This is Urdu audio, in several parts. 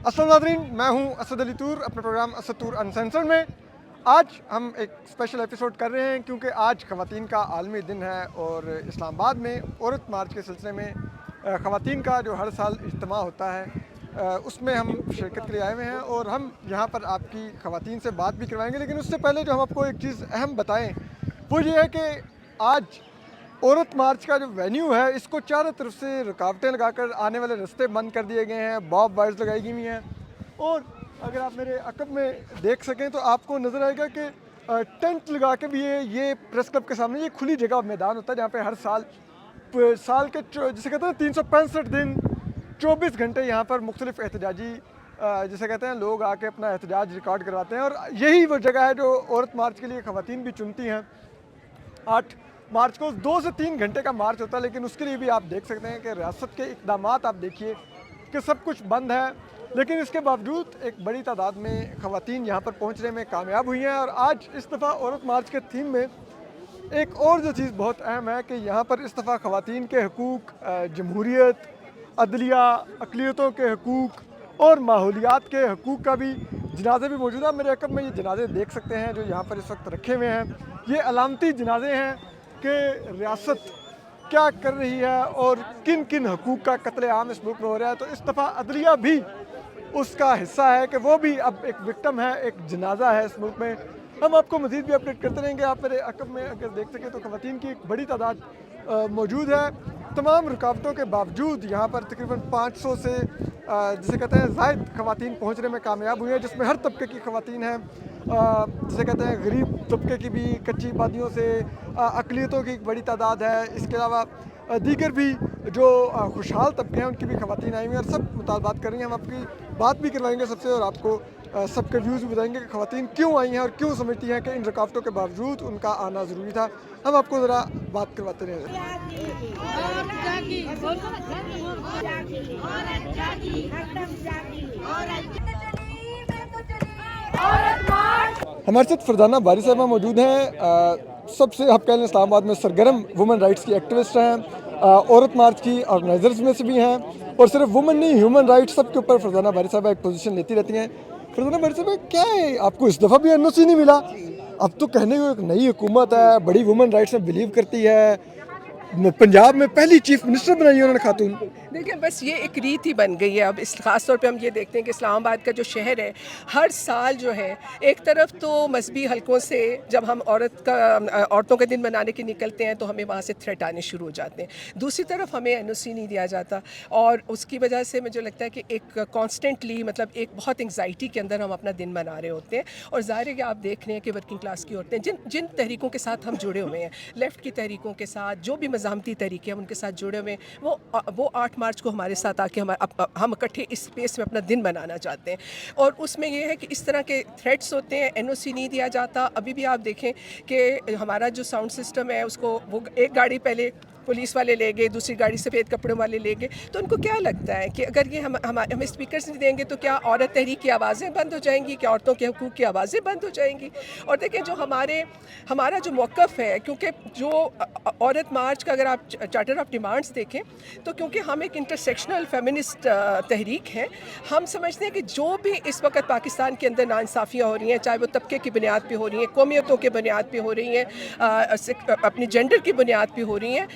السلام ناظرین، میں ہوں اسد علی طور اپنے پروگرام اسد طور انسینسرڈ میں. آج ہم ایک اسپیشل ایپیسوڈ کر رہے ہیں کیونکہ آج خواتین کا عالمی دن ہے اور اسلام آباد میں عورت مارچ کے سلسلے میں خواتین کا جو ہر سال اجتماع ہوتا ہے اس میں ہم شرکت کے لیے آئے ہوئے ہیں اور ہم یہاں پر آپ کی خواتین سے بات بھی کروائیں گے. لیکن اس سے پہلے جو ہم آپ کو ایک چیز اہم بتائیں وہ یہ ہے کہ آج عورت مارچ کا جو وینیو ہے اس کو چاروں طرف سے رکاوٹیں لگا کر آنے والے رستے بند کر دیے گئے ہیں، باب وائرز لگائی گئی ہوئی ہیں. اور اگر آپ میرے عقب میں دیکھ سکیں تو آپ کو نظر آئے گا کہ ٹینٹ لگا کے بھی یہ پریس کلب کے سامنے یہ کھلی جگہ میدان ہوتا ہے جہاں پہ ہر سال کے جسے کہتے ہیں 365 دن 24 گھنٹے یہاں پر مختلف احتجاجی جسے کہتے ہیں لوگ آ کے اپنا احتجاج ریکارڈ کرواتے ہیں. اور یہی وہ جگہ ہے جو عورت مارچ کے لیے خواتین بھی چنتی ہیں. 8 مارچ کو 2 سے 3 گھنٹے کا مارچ ہوتا ہے، لیکن اس کے لیے بھی آپ دیکھ سکتے ہیں کہ ریاست کے اقدامات آپ دیکھیے کہ سب کچھ بند ہے. لیکن اس کے باوجود ایک بڑی تعداد میں خواتین یہاں پر پہنچنے میں کامیاب ہوئی ہیں. اور آج اس دفعہ عورت مارچ کے تھیم میں ایک اور جو چیز بہت اہم ہے کہ یہاں پر اس دفعہ خواتین کے حقوق، جمہوریت، عدلیہ، اقلیتوں کے حقوق اور ماحولیات کے حقوق کا بھی جنازے بھی موجود ہیں. میرے عقب میں یہ جنازے دیکھ سکتے ہیں جو یہاں پر اس وقت رکھے ہوئے ہیں. یہ علامتی جنازے ہیں کہ ریاست کیا کر رہی ہے اور کن کن حقوق کا قتل عام اس ملک میں ہو رہا ہے. تو اس دفعہ عدلیہ بھی اس کا حصہ ہے کہ وہ بھی اب ایک وکٹم ہے، ایک جنازہ ہے اس ملک میں. ہم آپ کو مزید بھی اپڈیٹ کرتے رہیں گے. آپ میرے عقب میں اگر دیکھ سکیں تو خواتین کی ایک بڑی تعداد موجود ہے. تمام رکاوٹوں کے باوجود یہاں پر تقریباً 500 سے جسے کہتے ہیں زائد خواتین پہنچنے میں کامیاب ہوئی ہیں، جس میں ہر طبقے کی خواتین ہیں، جسے کہتے ہیں غریب طبقے کی بھی، کچی آبادیوں سے، اقلیتوں کی ایک بڑی تعداد ہے. اس کے علاوہ دیگر بھی جو خوشحال طبقے ہیں ان کی بھی خواتین آئی ہوئی ہیں اور سب مطالبات کر رہی ہیں. ہم آپ کی بات بھی کروائیں گے سب سے اور آپ کو سب کے ویوز بھی بتائیں گے کہ خواتین کیوں آئی ہیں اور کیوں سمجھتی ہیں کہ ان رکاوٹوں کے باوجود ان کا آنا ضروری تھا. ہم آپ کو ذرا بات کرواتے رہیں. ہمارے ساتھ فرزانہ باری صاحبہ موجود ہیں. سب سے آپ کہہ لیں اسلام آباد میں سرگرم وومن رائٹس کی ایکٹیوسٹ ہیں، عورت مارچ کی آرگنائزرز میں سے بھی ہیں اور صرف وومن نہیں، ہیومن رائٹس سب کے اوپر فرزانہ باری صاحبہ ایک پوزیشن لیتی رہتی ہیں. فرزانہ باری صاحبہ کیا ہے آپ کو اس دفعہ بھی این او سی نہیں ملا؟ اب تو کہنے کو ایک نئی حکومت ہے، بڑی وومن رائٹس میں بلیو کرتی ہے، پنجاب میں پہلی چیف منسٹر بنائی ہے انہوں نے خاتون. دیکھیں بس یہ ایک ریت ہی بن گئی ہے. اب اس خاص طور پہ ہم یہ دیکھتے ہیں کہ اسلام آباد کا جو شہر ہے ہر سال جو ہے ایک طرف تو مذہبی حلقوں سے جب ہم عورتوں کا دن منانے کے نکلتے ہیں تو ہمیں وہاں سے تھریٹ آنے شروع ہو جاتے ہیں، دوسری طرف ہمیں این او سی نہیں دیا جاتا اور اس کی وجہ سے مجھے لگتا ہے کہ ایک کانسٹنٹلی مطلب ایک بہت انگزائٹی کے اندر ہم اپنا دن منا رہے ہوتے ہیں. اور ظاہر ہے کہ آپ دیکھ رہے ہیں کہ ورکنگ کلاس کی عورتیں جن تحریکوں کے ساتھ ہم جڑے ہوئے ہیں، لیفٹ کی تحریکوں کے ساتھ، جو بھی مزاحمتی تحریکیں ہیں ان کے ساتھ جڑے ہوئے ہیں، وہ 8 مارچ کو ہمارے ساتھ آ کے ہم اکٹھے اس اسپیس میں اپنا دن منانا چاہتے ہیں. اور اس میں یہ ہے کہ اس طرح کے تھریٹس ہوتے ہیں، این او سی نہیں دیا جاتا. ابھی بھی آپ دیکھیں کہ ہمارا جو ساؤنڈ سسٹم ہے اس کو وہ ایک گاڑی پہلے پولیس والے لے گئے، دوسری گاڑی سفید کپڑوں والے لے گئے. تو ان کو کیا لگتا ہے کہ اگر یہ ہمیں اسپیکرز نہیں دیں گے تو کیا عورت تحریک کی آوازیں بند ہو جائیں گی، کیا عورتوں کے حقوق کی آوازیں بند ہو جائیں گی؟ اور دیکھیں جو ہمارا جو موقف ہے، کیونکہ جو عورت مارچ کا اگر آپ چارٹر آف ڈیمانڈس دیکھیں تو کیونکہ ہم ایک انٹرسیکشنل فیمنسٹ تحریک ہے، ہم سمجھتے ہیں کہ جو بھی اس وقت پاکستان کے اندر ناانصافیاں ہو رہی ہیں، چاہے وہ طبقے کی بنیاد پہ ہو رہی ہیں، قومیتوں کے بنیاد پہ ہو رہی ہیں، اپنی جینڈر کی بنیاد پہ ہو رہی ہیں،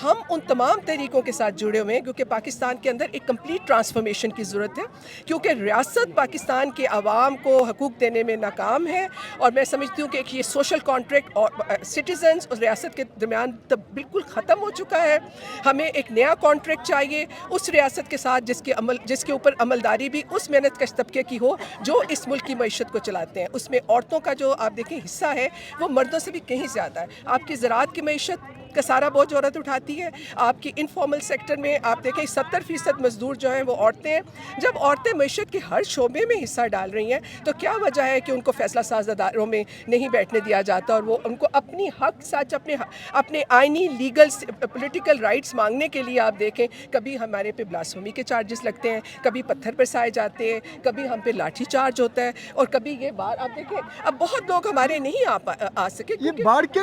ہم ان تمام تحریکوں کے ساتھ جڑے ہوئے ہیں کیونکہ پاکستان کے اندر ایک کمپلیٹ ٹرانسفارمیشن کی ضرورت ہے. کیونکہ ریاست پاکستان کے عوام کو حقوق دینے میں ناکام ہے اور میں سمجھتی ہوں کہ یہ سوشل کانٹریکٹ اور سٹیزنز اور ریاست کے درمیان بالکل ختم ہو چکا ہے. ہمیں ایک نیا کانٹریکٹ چاہیے اس ریاست کے ساتھ جس کے اوپر عملداری بھی اس محنت کش طبقے کی ہو جو اس ملک کی معیشت کو چلاتے ہیں. اس میں عورتوں کا جو آپ دیکھیں حصہ ہے وہ مردوں سے بھی کہیں زیادہ ہے. آپ کی زراعت کی معیشت کا سارا بوجھ عورت اٹھاتی ہے. آپ کی انفارمل سیکٹر میں آپ دیکھیں 70% مزدور جو ہیں وہ عورتیں ہیں. جب عورتیں معیشت کے ہر شعبے میں حصہ ڈال رہی ہیں تو کیا وجہ ہے کہ ان کو فیصلہ ساز اداروں میں نہیں بیٹھنے دیا جاتا اور وہ ان کو اپنی حق سچ اپنے آئینی لیگل پولیٹیکل رائٹس مانگنے کے لیے آپ دیکھیں کبھی ہمارے پہ بلاسفیمی کے چارجز لگتے ہیں، کبھی پتھر برسائے جاتے ہیں، کبھی ہم پہ لاٹھی چارج ہوتا ہے اور کبھی یہ بار آپ دیکھیں اب بہت لوگ ہمارے نہیں آ سکے. یہ باڑ کیا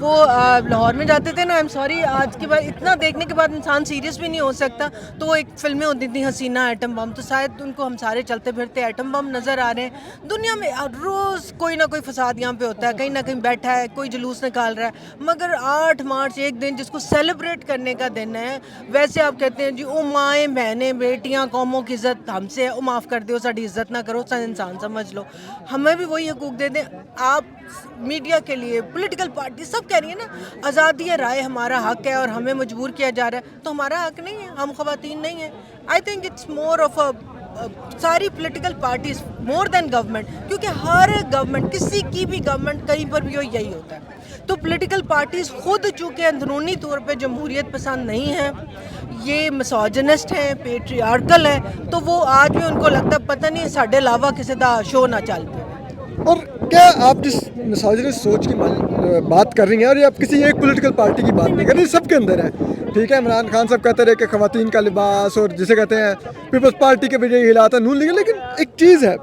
وہ لاہور میں جاتے تھے نا. آئی ایم سوری, آج کے بعد اتنا دیکھنے کے بعد انسان سیریس بھی نہیں ہو سکتا. تو وہ ایک فلمیں ہوتی تھیں حسینہ ایٹم بم, تو شاید ان کو ہم سارے چلتے پھرتے ایٹم بم نظر آ رہے ہیں. دنیا میں روز کوئی نہ کوئی فساد یہاں پہ ہوتا ہے, کہیں نہ کہیں بیٹھا ہے, کوئی جلوس نکال رہا ہے. مگر 8 مارچ ایک دن جس کو سیلیبریٹ کرنے کا دن ہے, ویسے آپ کہتے ہیں جی او مائیں بہنیں بیٹیاں قوموں کی عزت ہم سے او معاف کر دو, ساری عزت نہ کرو, سن انسان سمجھ لو. ہمیں بھی وہی حقوق دے دیں. آپ میڈیا کے لیے پولیٹیکل پارٹی سب کہہ رہی ہیں نا آزادی رائے ہمارا حق ہے اور ہمیں مجبور کیا جا رہا ہے, تو ہمارا حق نہیں ہے, ہم خواتین نہیں ہیں. I think it's more of ساری political parties more than government, کیونکہ ہر گورنمنٹ کسی کی بھی گورنمنٹ کہیں پر بھی یہی ہوتا ہے. تو پولیٹیکل پارٹیز خود چونکہ اندرونی طور پہ جمہوریت پسند نہیں ہیں, یہ مسوجنسٹ ہیں, پیٹریارکل ہیں, تو وہ آج بھی ان کو لگتا ہے پتہ نہیں ساڈے علاوہ کسی دا شو نہ چل پے. اور کیا آپ جس مسوجنسٹ سوچ کی بات کر رہی ہیں, اور یہ آپ کسی ایک پولیٹیکل پارٹی کی بات نہیں کر رہی, سب کے اندر ہے, ٹھیک ہے. عمران خان صاحب کہتے رہے کہ خواتین کا لباس, اور جسے کہتے ہیں پیپلز پارٹی کے وجہ ہلا تھا نون لیگ, لیکن ایک چیز ہے,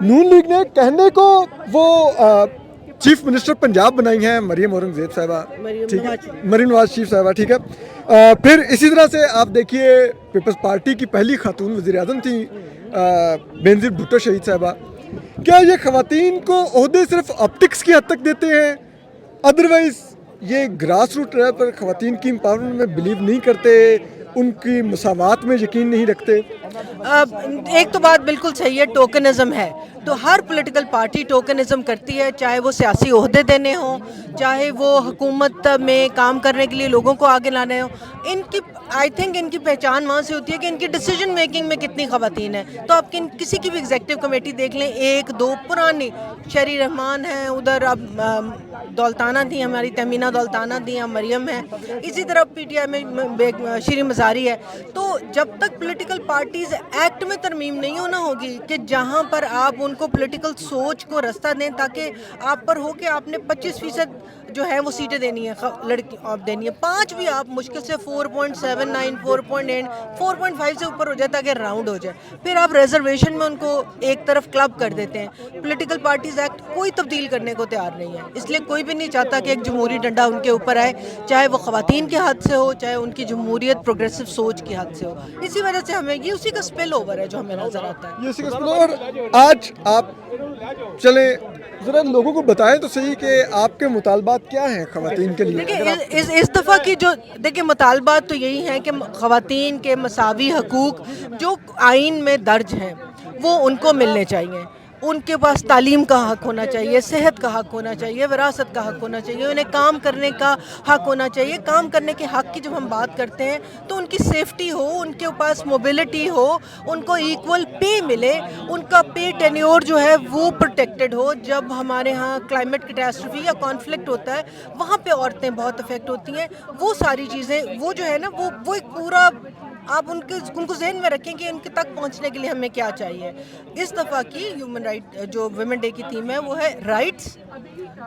نون لیگ نے کہنے کو وہ چیف منسٹر پنجاب بنائی ہیں مریم اورنگزیب صاحبہ, ٹھیک ہے, مریم نواز شریف صاحبہ, ٹھیک ہے. پھر اسی طرح سے آپ دیکھیے پیپلز پارٹی کی پہلی خاتون وزیر اعظم تھیں بینظیر بھٹو شہید صاحبہ. کیا یہ خواتین کو عہدے صرف آپٹکس کی حد تک دیتے ہیں, ادروائز یہ گراس روٹ لیول پر خواتین کی امپاورمنٹ میں بلیو نہیں کرتے, ان کی مساوات میں یقین نہیں رکھتے؟ ایک تو بات بالکل صحیح ہے, ٹوکنزم ہے. تو ہر پولیٹیکل پارٹی ٹوکنزم کرتی ہے, چاہے وہ سیاسی عہدے دینے ہوں, چاہے وہ حکومت میں کام کرنے کے لیے لوگوں کو آگے لانے ہوں. ان کی آئی تھنک ان کی پہچان وہاں سے ہوتی ہے کہ ان کی ڈیسیجن میکنگ میں کتنی خواتین ہیں. تو آپ کسی کی بھی ایگزیکٹو کمیٹی دیکھ لیں, 1-2 پرانی, شری رحمان ہیں, ادھر اب دولتانہ تھیں ہماری, تہمینہ دولتانہ تھیں, مریم ہیں, اسی طرح پی ٹی آئی میں شری مزاری ہے. تو جب تک پولیٹیکل پارٹیز ایکٹ میں ترمیم نہیں ہونا ہوگی کہ جہاں پر آپ ان کو پولیٹیکل سوچ کو رستہ دیں, تاکہ آپ پر ہو کہ آپ نے 25% جو ہے وہ سیٹیں دینی ہیں لڑکی آپ دینی ہے, 5 بھی آپ مشکل سے 4.79 4.8 4.5 سے اوپر ہو جائے تاکہ راؤنڈ ہو جائے. پھر آپ ریزرویشن میں ان کو ایک طرف کلب کر دیتے ہیں. پولیٹیکل پارٹیز ایکٹ کوئی تبدیل کرنے کو تیار نہیں ہے, اس لیے کوئی بھی نہیں چاہتا کہ ایک جمہوری ڈنڈا ان کے اوپر آئے, چاہے وہ خواتین کے ہاتھ سے ہو, چاہے ان کی جمہوریت پروگریسو سوچ کے ہاتھ سے ہو. اسی وجہ سے ہمیں یہ اسی کا اسپل اوور ہے جو ہمیں نظر آتا ہے. یہ اسی کا اسپل اوور. آج آپ چلیں ذرا لوگوں کو بتائیں تو صحیح کہ آپ کے مطالبات کیا ہیں خواتین کے لیے. دیکھیں اس دفعہ کی جو دیکھیں مطالبات تو یہی ہیں کہ خواتین کے مساوی حقوق جو آئین میں درج ہیں وہ ان کو ملنے چاہیے. ان کے پاس تعلیم کا حق ہونا چاہیے, صحت کا حق ہونا چاہیے, وراثت کا حق ہونا چاہیے, انہیں کام کرنے کا حق ہونا چاہیے. کام کرنے کے حق کی جب ہم بات کرتے ہیں تو ان کی سیفٹی ہو, ان کے پاس موبلٹی ہو, ان کو ایکول پے ملے, ان کا پے ٹینیور جو ہے وہ پروٹیکٹڈ ہو. جب ہمارے ہاں کلائمیٹ کیٹاسٹرفی یا کانفلکٹ ہوتا ہے وہاں پہ عورتیں بہت افیکٹ ہوتی ہیں. وہ ساری چیزیں وہ جو ہے نا وہ ایک پورا آپ ان کو ذہن میں رکھیں کہ ان کے تک پہنچنے کے لیے ہمیں کیا چاہیے. اس دفعہ کی ہیومن رائٹ جو ویمن ڈے کی تھیم ہے وہ ہے رائٹس,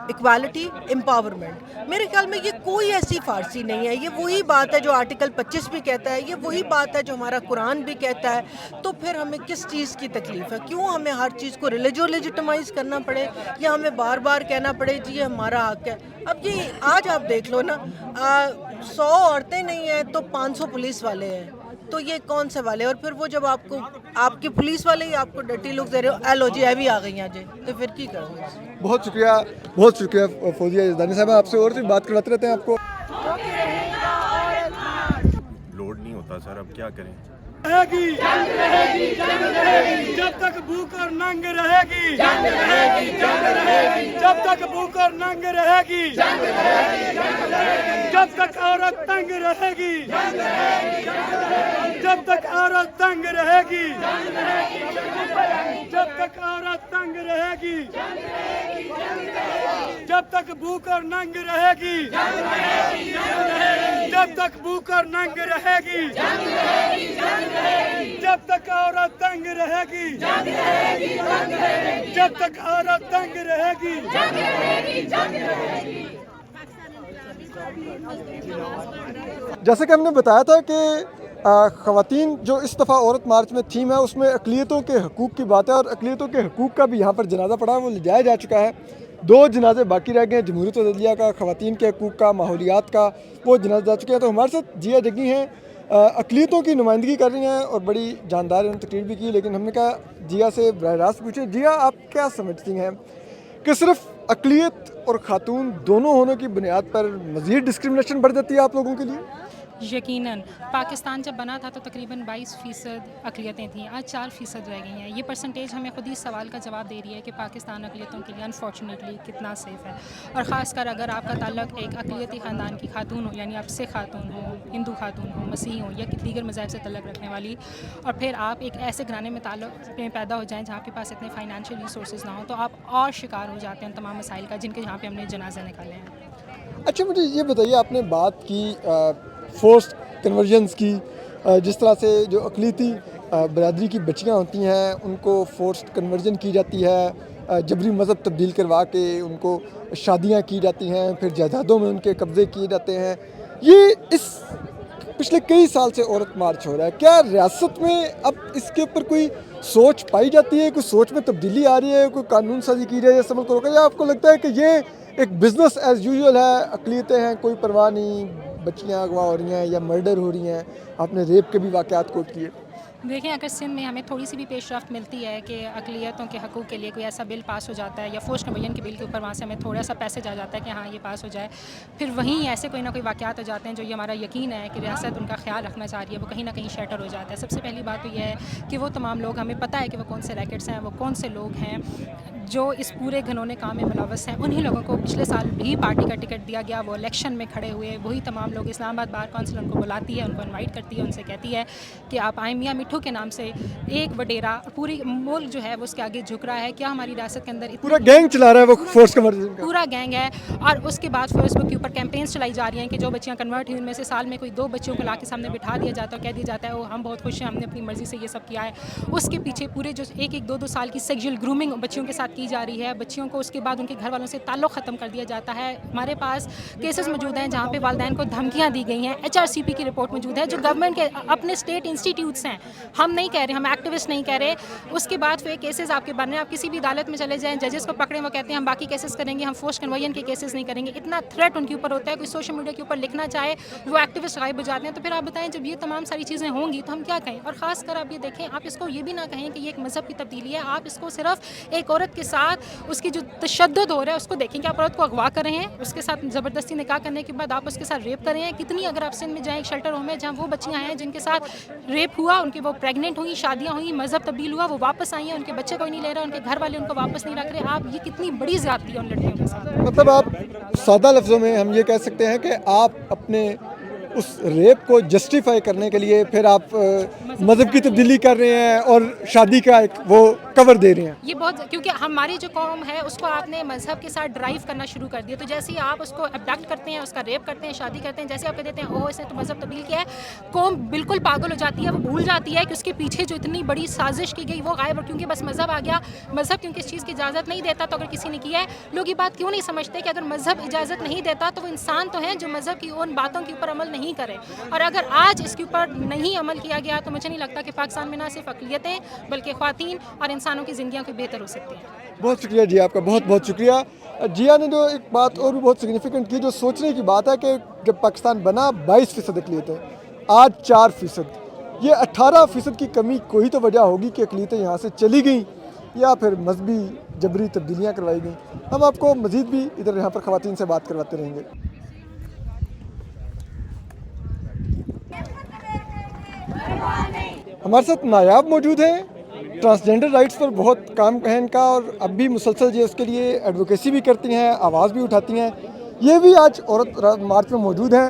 اکوالٹی, امپاورمنٹ. میرے خیال میں یہ کوئی ایسی فارسی نہیں ہے, یہ وہی بات ہے جو آرٹیکل 25 بھی کہتا ہے, یہ وہی بات ہے جو ہمارا قرآن بھی کہتا ہے. تو پھر ہمیں کس چیز کی تکلیف ہے, کیوں ہمیں ہر چیز کو لیجیٹمائز کرنا پڑے یا ہمیں بار بار کہنا پڑے جی یہ ہمارا حق ہے. اب یہ آج آپ دیکھ لو نا, 100 عورتیں نہیں ہیں تو 500 پولیس والے ہیں, تو یہ کون سے والے. اور پھر وہ جب آپ کی پولیس والے ہی آپ کو ڈرٹی لک دے رہے ہو, اے لو جی اے بھی آ گئی ہیں جی, تو پھر کی کرو گے. بہت شکریہ فوزیہ یزدانی صاحبہ, آپ سے اور بھی بات کرواتے رہتے ہیں آپ کو. لوڈ نہیں ہوتا سر, اب کیا کریں. رہے گی جب تک بھوک اور ننگ رہے گی, جب تک بھوک اور ننگ رہے گی, جب تک عورت تنگ رہے گی, جب تک عورت تنگ رہے گی, جب تک عورت تنگ رہے گی, جب تک بھوک اور ننگ رہے گی, جب تک بھوک اور ننگ رہے گی, جب تک عورت تنگ رہے گی, جب تک عورت تنگ رہے گی. جیسا کہ ہم نے بتایا تھا کہ خواتین جو اس دفعہ عورت مارچ میں تھیم ہے اس میں اقلیتوں کے حقوق کی بات ہے, اور اقلیتوں کے حقوق کا بھی یہاں پر جنازہ پڑا ہے, وہ لے جایا جا چکا ہے. 2 جنازے باقی رہ گئے ہیں، جمہوریت و عدلیہ کا، خواتین کے حقوق کا، ماحولیات کا، وہ جنازے جا چکے ہیں۔ تو ہمارے ساتھ جیا جگی ہیں، اقلیتوں کی نمائندگی کر رہی ہیں اور بڑی جاندار انہوں نے تقریر بھی کی، لیکن ہم نے کہا جیا سے براہ راست پوچھیں، جیا آپ کیا سمجھتی ہیں کہ صرف اقلیت اور خاتون دونوں ہونے کی بنیاد پر مزید ڈسکرمنیشن بڑھ جاتی ہے آپ لوگوں کے لیے؟ یقیناً پاکستان جب بنا تھا تو تقریباً 22% اقلیتیں تھیں، آج 4% رہ گئی ہیں۔ یہ پرسنٹیج ہمیں خود ہی سوال کا جواب دے رہی ہے کہ پاکستان اقلیتوں کے لیے انفارچونیٹلی کتنا سیف ہے، اور خاص کر اگر آپ کا تعلق ایک اقلیتی خاندان کی خاتون ہو، یعنی آپ سکھ خاتون ہو، ہندو خاتون ہو، مسیح ہو یا دیگر مذاہب سے تعلق رکھنے والی، اور پھر آپ ایک ایسے گھرانے میں پیدا ہو جائیں جہاں آپ کے پاس اتنے فائنینشیل ریسورسز نہ ہوں، تو آپ اور شکار ہو جاتے ہیں تمام مسائل کا، جن کے یہاں پہ ہم نے جنازے نکالے ہیں۔ اچھا مجھے یہ بتائیے، آپ نے بات کی فورسڈ کنورژنس کی، جس طرح سے جو اقلیتی برادری کی بچیاں ہوتی ہیں ان کو فورسڈ کنورژن کی جاتی ہے، جبری مذہب تبدیل کروا کے ان کو شادیاں کی جاتی ہیں، پھر جائیدادوں میں ان کے قبضے کیے جاتے ہیں۔ یہ اس پچھلے کئی سال سے عورت مارچ ہو رہا ہے، کیا ریاست میں اب اس کے اوپر کوئی سوچ پائی جاتی ہے، کوئی سوچ میں تبدیلی آ رہی ہے، کوئی قانون سازی کی جائے اس عمل کو روکا، یا آپ کو لگتا ہے کہ یہ ایک بزنس ایز یوزول ہے، اقلیتیں ہیں کوئی پرواہ نہیں، بچیاں اغوا ہو رہی ہیں یا مرڈر ہو رہی ہیں، آپ نے ریپ کے بھی واقعات کوٹ کیے؟ دیکھیں، اگر سندھ میں ہمیں تھوڑی سی بھی پیش رفت ملتی ہے کہ اقلیتوں کے حقوق کے لیے کوئی ایسا بل پاس ہو جاتا ہے یا فورسڈ کنورژن کے بل کے اوپر وہاں سے ہمیں تھوڑا سا پیسج آ جاتا ہے کہ ہاں یہ پاس ہو جائے، پھر وہیں ایسے کوئی نہ کوئی واقعات ہو جاتے ہیں جو یہ ہمارا یقین ہے کہ ریاست ان کا خیال رکھنا چاہ رہی ہے، وہ کہیں نہ کہیں شیٹر ہو جاتا ہے۔ سب سے پہلی بات تو یہ ہے کہ وہ تمام لوگ، ہمیں پتہ ہے کہ وہ کون سے ریکٹس ہیں، وہ کون سے لوگ ہیں جو اس پورے گھنونے کام میں ملوث ہیں، انہی لوگوں کو پچھلے سال بھی پارٹی کا ٹکٹ دیا گیا، وہ الیکشن میں کھڑے ہوئے، وہی تمام لوگ، اسلام آباد بار کونسل ان کو بلاتی ہے، ان کو انوائٹ کرتی ہے، ان سے کہتی ہے کہ آپ آئیں، میاں مٹھو کے نام سے ایک وڈیرا پوری ملک جو ہے وہ اس کے آگے جھک رہا ہے۔ کیا ہماری ریاست کے اندر پورا گینگ چلا رہا ہے وہ فورس کنورژن کا، پورا گینگ ہے، اور اس کے بعد فیس بک کے اوپر کیمپینز چلائی جا رہی ہیں کہ جو بچیاں کنورٹ ہوئی ان میں سے سال میں کوئی 2 بچیوں کو لا کے سامنے بٹھا دیا جاتا ہے اور کہہ دیا جاتا ہے وہ ہم بہت خوش ہیں، ہم نے اپنی مرضی سے یہ سب کیا ہے۔ اس کے پیچھے پورے جو 1-2 سال کی سیکشل گرومنگ بچیوں کے ساتھ کی جا رہی ہے، بچیوں کو اس کے بعد ان کے گھر والوں سے تعلق ختم کر دیا جاتا ہے۔ ہمارے پاس کیسز موجود ہیں جہاں پہ والدین کو دھمکیاں دی گئی ہیں، HRCP کی رپورٹ موجود ہے، جو گورنمنٹ کے اپنے اسٹیٹ انسٹیٹیوٹس ہیں، ہم نہیں کہہ رہے، ہم ایکٹیوسٹ نہیں کہہ رہے۔ اس کے بعد پھر کیسز آپ کے بن رہے ہیں، آپ کسی بھی عدالت میں چلے جائیں، ججز کو پکڑیں، وہ کہتے ہیں ہم باقی کیسز کریں گے، ہم فورسڈ کنورژن کے کیسز نہیں کریں گے۔ اتنا تھریٹ ان کے اوپر ہوتا ہے، کوئی سوشل میڈیا کے اوپر لکھنا چاہے وہ ایکٹیوسٹ غائب ہو جاتے ہیں۔ تو پھر آپ بتائیں جب یہ تمام ساری چیزیں ہوں گی تو ہم کیا کہیں؟ اور خاص کر آپ یہ دیکھیں، آپ اس کو یہ بھی نہ کہیں کہ یہ ایک مذہب کی تبدیلی ہے، آپ اس کو صرف ایک عورت کے ساتھ اس کی جو تشدد ہو رہا ہے اس کو دیکھیں کہ آپ عورت کو اغوا کر رہے ہیں، اس کے ساتھ زبردستی نکاح کرنے کے بعد آپ اس کے ساتھ ریپ کر رہے ہیں۔ کتنی اگر آپ سندھ میں جائیں ایک شیلٹر ہوم ہے جہاں وہ بچیاں ہیں جن کے ساتھ ریپ ہوا، ان کے وہ پریگننٹ ہوئی، شادیاں ہوئی، مذہب تبدیل ہوا، وہ واپس آئی ہیں، ان کے بچے کوئی نہیں لے رہا، ان کے گھر والے ان کو واپس نہیں رکھ رہے۔ آپ یہ کتنی بڑی زیادتی ہے ان لڑکیوں کے ساتھ۔ مطلب آپ سادہ لفظوں میں ہم یہ کہہ سکتے ہیں کہ آپ اپنے اس ریپ کو جسٹیفائی کرنے کے لیے پھر آپ مذہب کی تبدیلی کر رہے ہیں اور شادی کا ایک وہ کور دے رہے ہیں۔ یہ بہت، کیونکہ ہماری جو قوم ہے اس کو آپ نے مذہب کے ساتھ ڈرائیو کرنا شروع کر دیا، تو جیسے ہی آپ اس کو ابڈکٹ کرتے ہیں، اس کا ریپ کرتے ہیں، شادی کرتے ہیں، جیسے آپ کہہ دیتے ہیں اوہ اس نے تو مذہب تبدیل کیا ہے، قوم بالکل پاگل ہو جاتی ہے، وہ بھول جاتی ہے کہ اس کے پیچھے جو اتنی بڑی سازش کی گئی وہ غائب، اور کیونکہ بس مذہب آ گیا، مذہب کیونکہ اس چیز کی اجازت نہیں دیتا، تو اگر کسی نے کیا ہے، لوگ یہ بات کیوں نہیں سمجھتے کہ اگر مذہب اجازت نہیں دیتا تو وہ انسان تو ہیں جو مذہب کی ان باتوں کے اوپر عمل نہیں کرے، اور اگر آج اس کے اوپر نہیں عمل کیا گیا تو مجھے نہیں لگتا کہ پاکستان میں نہ صرف اقلیتیں بلکہ خواتین اور انسانوں کی زندگیاں کوئی بہتر ہو سکتی ہیں۔ بہت شکریہ جی، آپ کا بہت بہت شکریہ۔ جیا نے جو ایک بات اور بھی بہت سگنیفیکنٹ کی، جو سوچنے کی بات ہے کہ جب پاکستان بنا 22% اقلیتیں، آج 4%، یہ 18% کی کمی کوئی تو وجہ ہوگی کہ اقلیتیں یہاں سے چلی گئیں یا پھر مذہبی جبری تبدیلیاں کروائی گئیں۔ ہم آپ کو مزید بھی ادھر یہاں پر خواتین سے بات کرواتے رہیں گے۔ ہمارے ساتھ نایاب موجود ہیں، ٹرانسجینڈر رائٹس پر بہت کام ہے ان کا، اور اب بھی مسلسل یہ اس کے لیے ایڈوکیسی بھی کرتی ہیں، آواز بھی اٹھاتی ہیں۔ یہ بھی آج عورت مارچ میں موجود ہیں۔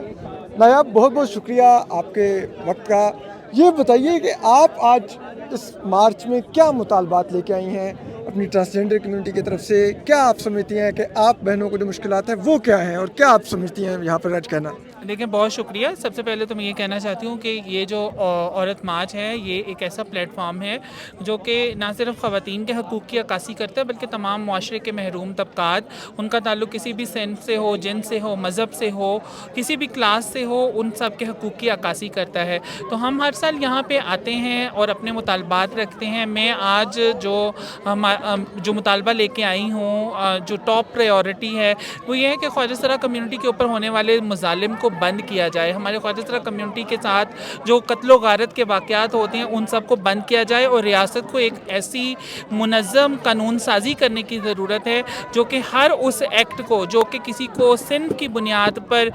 نایاب بہت بہت شکریہ آپ کے وقت کا۔ یہ بتائیے کہ آپ آج اس مارچ میں کیا مطالبات لے کے آئی ہیں اپنی ٹرانسجینڈر کمیونٹی کی طرف سے؟ کیا آپ سمجھتی ہیں کہ آپ بہنوں کو جو مشکلات ہیں وہ کیا ہیں، اور کیا آپ سمجھتی ہیں یہاں پر آج کہنا؟ دیکھیں بہت شکریہ. سب سے پہلے تو میں یہ کہنا چاہتی ہوں کہ یہ جو عورت مارچ ہے یہ ایک ایسا پلیٹ فارم ہے جو کہ نہ صرف خواتین کے حقوق کی عکاسی کرتا ہے بلکہ تمام معاشرے کے محروم طبقات, ان کا تعلق کسی بھی صنف سے ہو, جنس سے ہو, مذہب سے ہو, کسی بھی کلاس سے ہو, ان سب کے حقوق کی عکاسی کرتا ہے. تو ہم ہر سال یہاں پہ آتے ہیں اور اپنے مطالبات رکھتے ہیں. میں آج جو مطالبہ لے کے آئی ہوں, جو ٹاپ پریورٹی ہے وہ یہ ہے کہ خواجہ سرا کمیونٹی کے اوپر ہونے والے مظالم کو بند کیا جائے. ہمارے خواجہ سرا کمیونٹی کے ساتھ جو قتل و غارت کے واقعات ہوتے ہیں ان سب کو بند کیا جائے, اور ریاست کو ایک ایسی منظم قانون سازی کرنے کی ضرورت ہے جو کہ ہر اس ایکٹ کو جو کہ کسی کو صنف کی بنیاد پر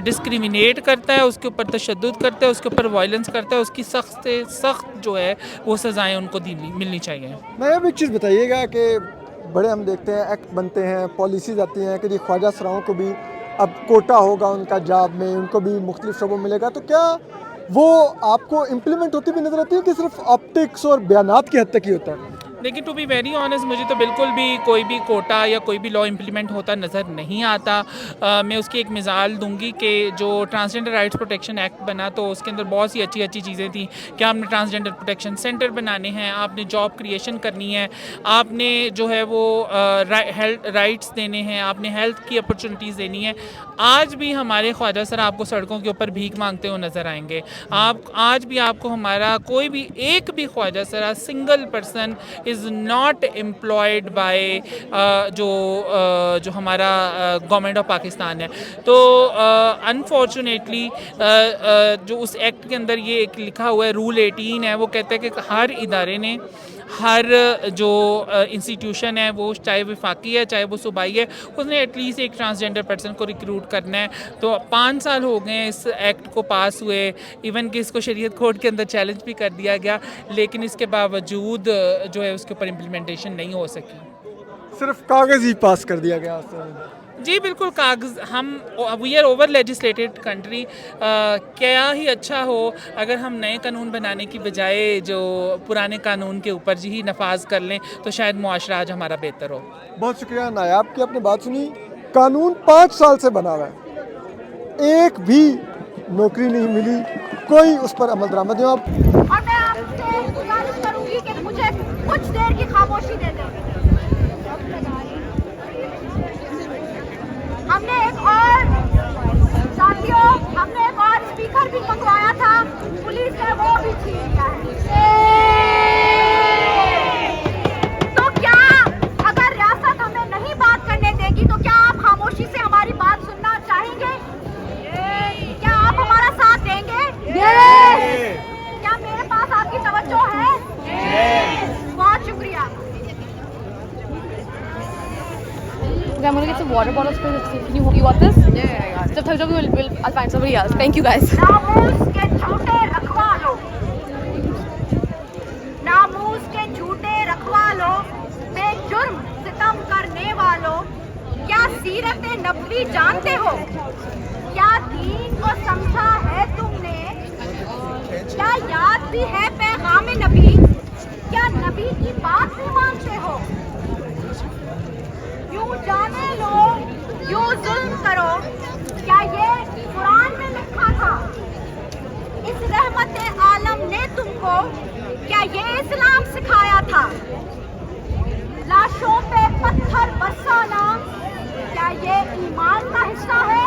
ڈسکریمنیٹ کرتا ہے, اس کے اوپر تشدد کرتا ہے, اس کے اوپر وائلنس کرتا ہے, اس کی سخت سے سخت جو ہے وہ سزائیں ان کو ملنی چاہیے. میں اب ایک چیز بتائیے گا کہ بڑے ہم دیکھتے ہیں ایکٹ بنتے ہیں, پالیسیز آتی ہیں کہ جی خواجہ سراؤں کو بھی اب کوٹا ہوگا ان کا جاب میں, ان کو بھی مختلف شعبوں ملے گا, تو کیا وہ آپ کو امپلیمنٹ ہوتی بھی نظر آتی ہے کہ صرف آپٹکس اور بیانات کی حد تک ہی ہوتا ہے؟ لیکن ٹو بی ویری آنیسٹ مجھے تو بالکل بھی کوئی بھی کوٹا یا کوئی بھی لا امپلیمنٹ ہوتا نظر نہیں آتا. میں اس کی ایک مثال دوں گی کہ جو ٹرانسجنڈر رائٹس پروٹیکشن ایکٹ بنا تو اس کے اندر بہت سی اچھی اچھی چیزیں تھیں کہ آپ نے ٹرانسجنڈر پروٹیکشن سینٹر بنانے ہیں, آپ نے جاب کریشن کرنی ہے, آپ نے جو ہے وہ رائٹس دینے ہیں, آپ نے ہیلتھ کی اپرچونیٹیز دینی ہے. آج بھی ہمارے خواجہ سر آپ کو سڑکوں کے اوپر بھیک مانگتے ہوئے نظر آئیں گے. آج بھی آپ کو ہمارا کوئی بھی ایک بھی خواجہ سرا single person is not employed by جو ہمارا گورنمنٹ آف پاکستان ہے. تو انفارچونیٹلی جو اس ایکٹ کے اندر یہ ایک لکھا ہوا ہے رول 18 ہے, وہ کہتا ہے کہ ہر ادارے نے, ہر جو انسٹیٹیوشن ہے وہ چاہے وفاقی ہے چاہے وہ صوبائی ہے, اس نے ایٹ لیسٹ ایک ٹرانسجنڈر پرسن کو ریکروٹ کرنا ہے. تو 5 سال ہو گئے ہیں اس ایکٹ کو پاس ہوئے, ایون کہ اس کو شریعت کورٹ کے اندر چیلنج بھی کر دیا گیا, لیکن اس کے باوجود جو ہے اس کے اوپر امپلیمنٹیشن نہیں ہو سکی. صرف کاغذ ہی پاس کر دیا گیا. جی بالکل کاغذ, ہم وی آر اوور لیجسلیٹڈ کنٹری. کیا ہی اچھا ہو اگر ہم نئے قانون بنانے کی بجائے جو پرانے قانون کے اوپر ہی نفاذ کر لیں تو شاید معاشرہ آج ہمارا بہتر ہو. بہت شکریہ نایاب کی آپ نے بات سنی. قانون 5 سال سے بنا ہوا ہے, ایک بھی نوکری نہیں ملی, کوئی اس پر عمل درآمد نہیں. اور میں آپ سے گزارش کروں گی کہ مجھے کچھ دیر کی خاموشی دے دیں. ہم نے ایک اور ساتھیوں ہم نے ایک اور اسپیکر بھی منگوایا تھا, پولیس نے وہ بھی چھین لیا ہے. تو کیا اگر ریاست ہمیں نہیں بات کرنے دے گی تو کیا آپ خاموشی سے ہماری بات سننا چاہیں گے؟ کیا آپ ہمارا ساتھ دیں گے؟ کیا میرے پاس آپ کی توجہ ہے؟ بہت شکریہ. I'm gonna get some water bottles for this. You want this? Yeah, I got it. So I'll find somebody else. Thank you guys. ناموس کے جھوٹے رکھوالو, ناموس کے جھوٹے رکھوالو, بے جرم ستم کرنے والو, کیا سیرت نبوی جانتے ہو؟ کیا دین کو سمجھا ہے تم نے؟ کیا یاد بھی ہے پیغام نبی؟ کیا نبی کی بات بھی مانتے ہو؟ یوں جانے لو, یوں ظلم کرو, کیا یہ قرآن میں لکھا تھا؟ اس رحمت عالم نے تم کو کیا یہ اسلام سکھایا تھا؟ لاشوں پہ پتھر برسانا کیا یہ ایمان کا حصہ ہے؟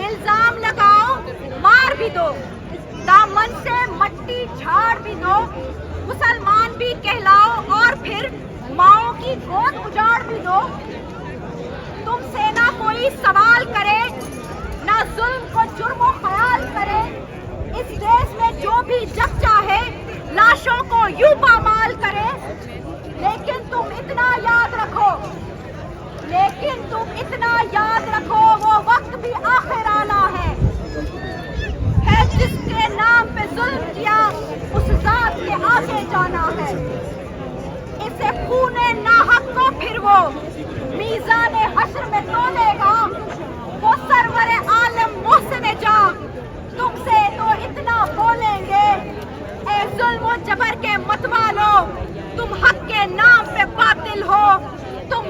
الزام لگاؤ, مار بھی دو, دامن سے مٹی جھاڑ بھی دو, مسلمان بھی کہلاؤ اور پھر ماؤں کی گود اجاڑ بھی دو. تم سے نہ کوئی سوال کرے, نہ ظلم کو جرم و خیال کرے. اس دیش میں جو بھی جگ چاہے لاشوں کو یوں پامال کرے. لیکن تم اتنا یاد رکھو, وہ وقت بھی آخر آنا ہے. جس کے نام پہ ظلم کیا اس ذات کے آگے جانا ہے. اسے خون ناحق کو پھر وہ میزان حشر میں تولے گا. وہ سرور عالم محسن جا تم سے تو اتنا بولیں گے, اے ظلم و جبر کے متوالو, تم حق کے نام پہ باطل ہو, تم